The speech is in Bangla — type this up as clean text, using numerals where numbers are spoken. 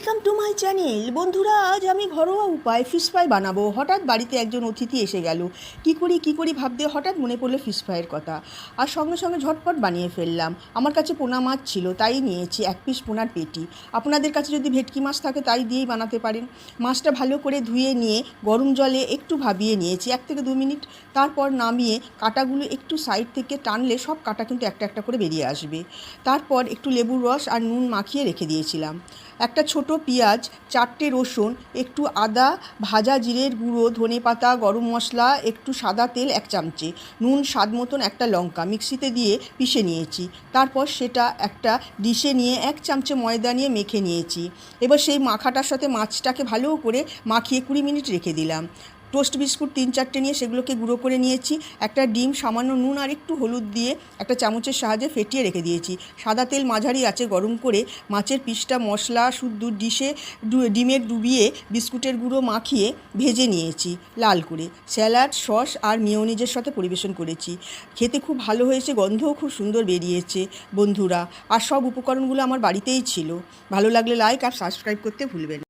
Welcome to my channel. বন্ধুরা, আজ আমি ঘরোয়া উপায় ফিশ ফ্রাই বানাবো। হঠাৎ বাড়িতে একজন অতিথি এসে গেল। কী করি ভাবতে হঠাৎ মনে পড়লো ফিশ ফ্রাইয়ের কথা, আর সঙ্গে সঙ্গে ঝটপট বানিয়ে ফেললাম। আমার কাছে পোনা মাছ ছিল, তাই নিয়েছি 1 পিস পোনার পেটি। আপনাদের কাছে যদি ভেটকি মাছ থাকে তাই দিয়েই বানাতে পারেন। মাছটা ভালো করে ধুয়ে নিয়ে গরম জলে একটু ভাবিয়ে নিয়েছি 1 থেকে 2 মিনিট। তারপর নামিয়ে কাঁটাগুলো একটু সাইড থেকে টানলে সব কাঁটা কিন্তু একটা একটা করে বেরিয়ে আসবে। তারপর একটু লেবুর রস আর নুন মাখিয়ে রেখে দিয়েছিলাম। একটা ছোট পেঁয়াজ, 4টে রসুন, একটু আদা, ভাজা জিরের গুঁড়ো, ধনেপাতা, গরম মশলা, একটু সাদা তেল 1 চামচে, নুন স্বাদ মতন, একটা লঙ্কা মিক্সিতে দিয়ে পিষে নিয়েছি। তারপর সেটা একটা ডিশে নিয়ে 1 চামচে ময়দা নিয়ে মেখে নিয়েছি। এবার সেই মাখাটার সাথে মাছটাকে ভালো করে মাখিয়ে 20 মিনিট রেখে দিলাম। টোস্ট বিস্কুট 3-4টে নিয়ে সেগুলোকে গুঁড়ো করে নিয়েছি। একটা ডিম, সামান্য নুন আর একটু হলুদ দিয়ে একটা চামচের সাহায্যে ফেটিয়ে রেখে দিয়েছি। সাদা তেল মাঝারি আঁচে গরম করে মাছের পিসটা মশলা শুদ্ধ ডিশে ডিমে ডুবিয়ে বিস্কুটের গুঁড়ো মাখিয়ে ভেজে নিয়েছি লাল করে। স্যালাড, সস আর মেয়োনিজের সাথে পরিবেশন করেছি। খেতে খুব ভালো হয়েছে, গন্ধও খুব সুন্দর বেরিয়েছে বন্ধুরা। আর সব উপকরণগুলো আমার বাড়িতেই ছিল। ভালো লাগলে লাইক আর সাবস্ক্রাইব করতে ভুলবেন না।